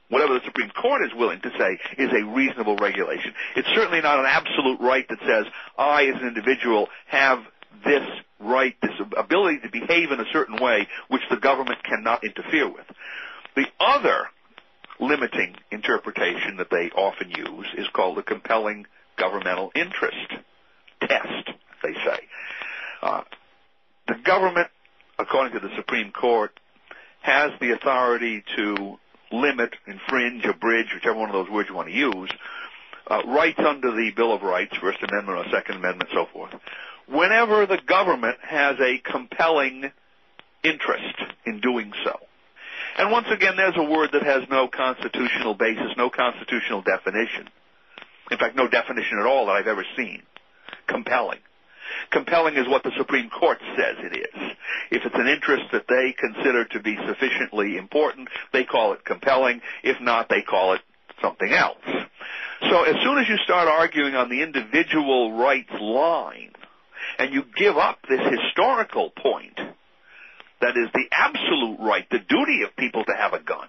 whatever the Supreme Court is willing to say is a reasonable regulation. It's certainly not an absolute right that says, I as an individual have this right, this ability to behave in a certain way which the government cannot interfere with. The other limiting interpretation that they often use is called the compelling governmental interest test, they say. The government, according to the Supreme Court, has the authority to limit, infringe, abridge, whichever one of those words you want to use, rights under the Bill of Rights, First Amendment or Second Amendment, so forth, whenever the government has a compelling interest in doing so. And once again, there's a word that has no constitutional basis, no constitutional definition. In fact, no definition at all that I've ever seen. Compelling. Compelling is what the Supreme Court says it is. If it's an interest that they consider to be sufficiently important, they call it compelling. If not, they call it something else. So as soon as you start arguing on the individual rights line, and you give up this historical point, that is the absolute right, the duty of people to have a gun,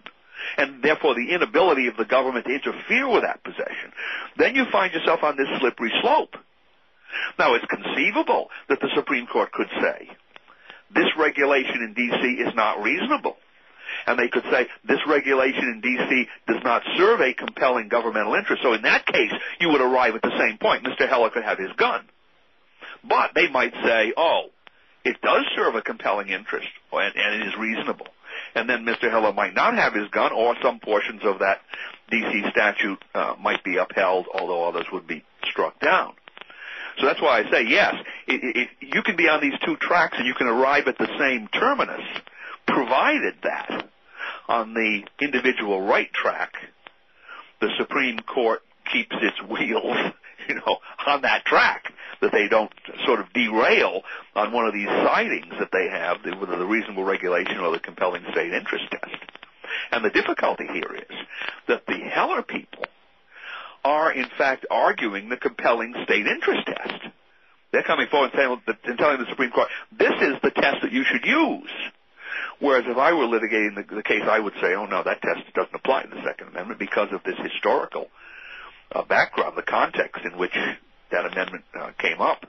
and therefore the inability of the government to interfere with that possession, then you find yourself on this slippery slope. Now, it's conceivable that the Supreme Court could say, this regulation in D.C. is not reasonable. And they could say, this regulation in D.C. does not serve a compelling governmental interest. So in that case, you would arrive at the same point. Mr. Heller could have his gun. But they might say, oh, it does serve a compelling interest, and it is reasonable. And then Mr. Heller might not have his gun, or some portions of that D.C. statute might be upheld, although others would be struck down. So that's why I say, yes, you can be on these two tracks and you can arrive at the same terminus, provided that on the individual right track, the Supreme Court keeps its wheels, on that track, that they don't sort of derail on one of these sidings that they have, whether the reasonable regulation or the compelling state interest test. And the difficulty here is that the Heller people are, in fact, arguing the compelling state interest test. They're coming forward and telling the Supreme Court, this is the test that you should use. Whereas if I were litigating the case, I would say, oh, no, that test doesn't apply to the Second Amendment because of this historical background, the context in which that amendment came up,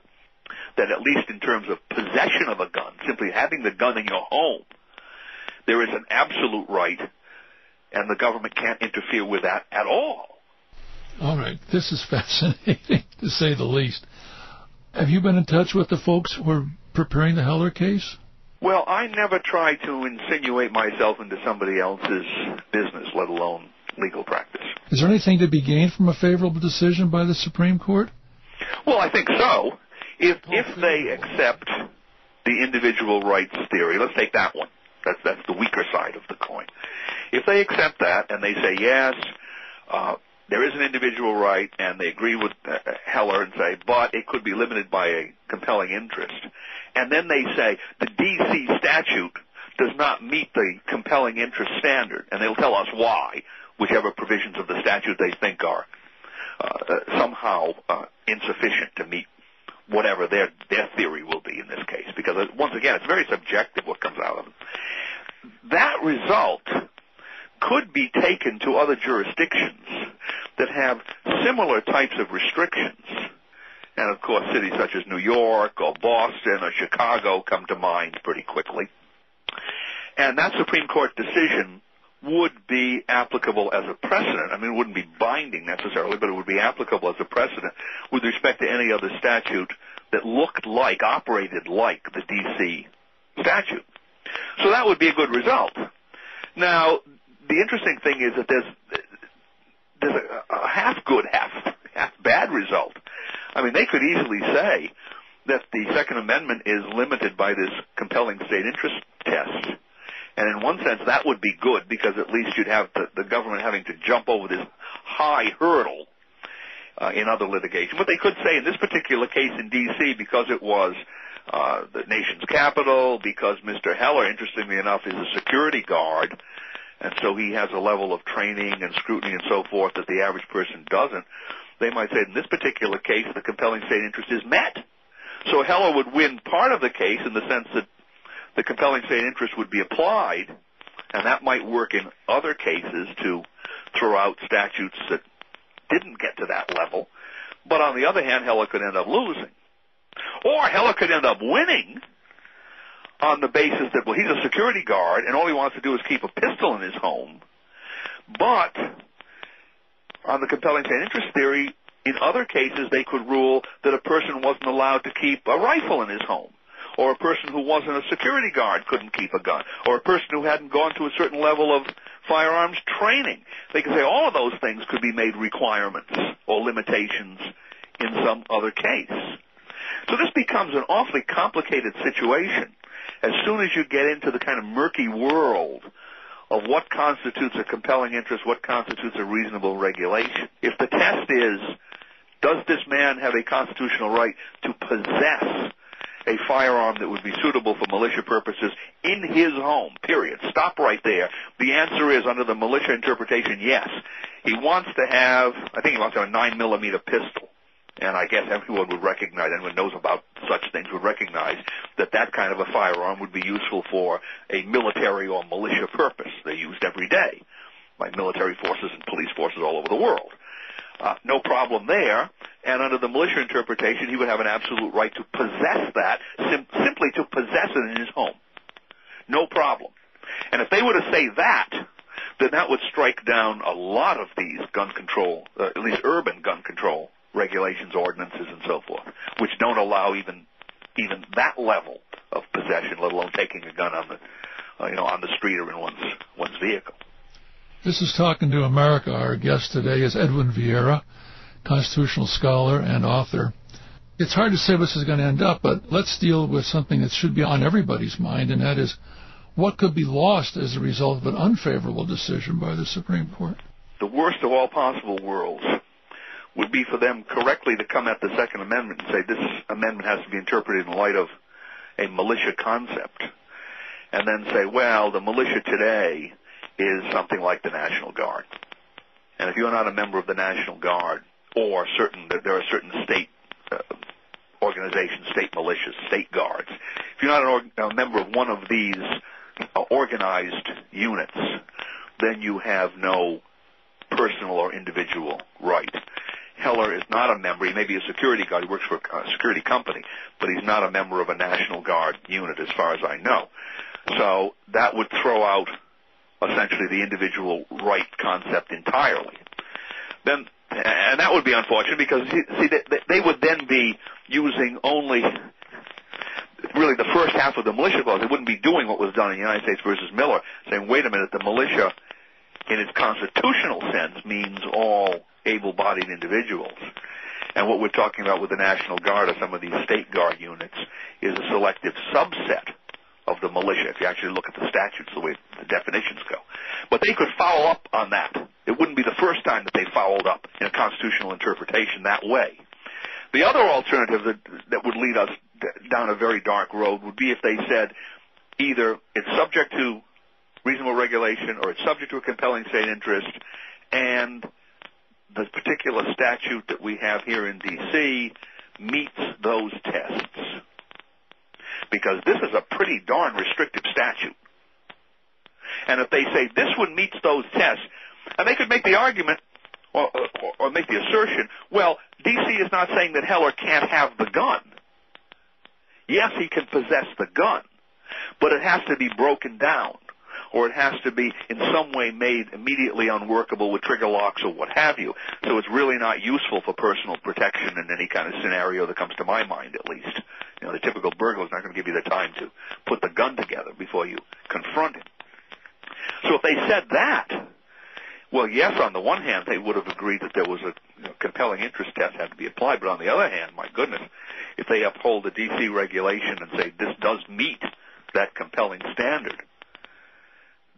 that at least in terms of possession of a gun, simply having the gun in your home, there is an absolute right, and the government can't interfere with that at all. All right. This is fascinating, to say the least. Have you been in touch with the folks who are preparing the Heller case? Well, I never try to insinuate myself into somebody else's business, let alone legal practice. Is there anything to be gained from a favorable decision by the Supreme Court? Well, I think so. If they accept the individual rights theory, let's take that one. That's the weaker side of the coin. If they accept that and they say, yes, there is an individual right, and they agree with Heller and say, but it could be limited by a compelling interest. And then they say the D.C. statute does not meet the compelling interest standard, and they'll tell us why, whichever provisions of the statute they think are somehow insufficient to meet whatever their theory will be in this case. Because, once again, it's very subjective what comes out of it. That result could be taken to other jurisdictions that have similar types of restrictions. And, of course, cities such as New York or Boston or Chicago come to mind pretty quickly. And that Supreme Court decision would be applicable as a precedent. I mean, it wouldn't be binding necessarily, but it would be applicable as a precedent with respect to any other statute that looked like, operated like the D.C. statute. So that would be a good result. Now, the interesting thing is that there's a half good, half bad result. I mean, they could easily say that the Second Amendment is limited by this compelling state interest test. And in one sense, that would be good because at least you'd have the government having to jump over this high hurdle in other litigation. But they could say in this particular case in D.C., because it was the nation's capital, because Mr. Heller, interestingly enough, is a security guard, and so he has a level of training and scrutiny and so forth that the average person doesn't, they might say in this particular case the compelling state interest is met. So Heller would win part of the case in the sense that the compelling state interest would be applied, and that might work in other cases to throw out statutes that didn't get to that level. But on the other hand, Heller could end up losing. Or Heller could end up winning on the basis that, well, he's a security guard and all he wants to do is keep a pistol in his home. But on the compelling state interest theory, in other cases they could rule that a person wasn't allowed to keep a rifle in his home, or a person who wasn't a security guard couldn't keep a gun, or a person who hadn't gone to a certain level of firearms training. They could say all of those things could be made requirements or limitations in some other case. So this becomes an awfully complicated situation as soon as you get into the kind of murky world of what constitutes a compelling interest, what constitutes a reasonable regulation. If the test is, does this man have a constitutional right to possess a firearm that would be suitable for militia purposes in his home, period. Stop right there. The answer is, under the militia interpretation, yes. He wants to have, I think he wants to have a 9mm pistol. And I guess everyone would recognize, anyone who knows about such things would recognize that that kind of a firearm would be useful for a military or militia purpose. They're used every day by military forces and police forces all over the world. No problem there. And under the militia interpretation, he would have an absolute right to possess that, simply to possess it in his home. No problem. And if they were to say that, then that would strike down a lot of these gun control, at least urban gun control regulations, ordinances, and so forth, which don't allow even that level of possession, let alone taking a gun on the street or in one's vehicle. This is Talking to America. Our guest today is Edwin Vieira, constitutional scholar and author. It's hard to say where this is going to end up, but let's deal with something that should be on everybody's mind, and that is what could be lost as a result of an unfavorable decision by the Supreme Court. The worst of all possible worlds would be for them correctly to come at the Second Amendment and say this amendment has to be interpreted in light of a militia concept, and then say, well, the militia today is something like the National Guard. And if you're not a member of the National Guard, or there are certain state organizations, state militias, state guards, if you're not a member of one of these organized units, then you have no personal or individual right. Heller is not a member. He may be a security guard. He works for a security company, but he's not a member of a National Guard unit as far as I know. So that would throw out essentially the individual right concept entirely. And that would be unfortunate because, they would then be using only really the first half of the militia clause. They wouldn't be doing what was done in United States versus Miller, saying, wait a minute, the militia in its constitutional sense means all able-bodied individuals. And what we're talking about with the National Guard or some of these state guard units is a selective subset of the militia, if you actually look at the statutes, the way the definitions go. But they could foul up on that. It wouldn't be the first time that they fouled up in a constitutional interpretation that way. The other alternative that would lead us down a very dark road would be if they said either it's subject to reasonable regulation or it's subject to a compelling state interest, and the particular statute that we have here in D.C. meets those tests. Because this is a pretty darn restrictive statute. And if they say this one meets those tests, and they could make the argument or make the assertion, well, D.C. is not saying that Heller can't have the gun. Yes, he can possess the gun, but it has to be broken down, or it has to be in some way made immediately unworkable with trigger locks or what have you. So it's really not useful for personal protection in any kind of scenario that comes to my mind, at least. The typical burglar is not going to give you the time to put the gun together before you confront him. So if they said that, well, yes, on the one hand, they would have agreed that there was a compelling interest test had to be applied, but on the other hand, my goodness, if they uphold the D.C. regulation and say this does meet that compelling standard,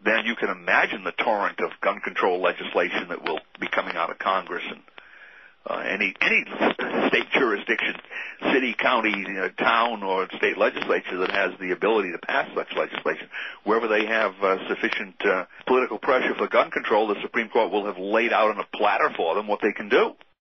then you can imagine the torrent of gun control legislation that will be coming out of Congress and any state jurisdiction, city, county, town, or state legislature that has the ability to pass such legislation. Wherever they have sufficient political pressure for gun control, the Supreme Court will have laid out on a platter for them what they can do.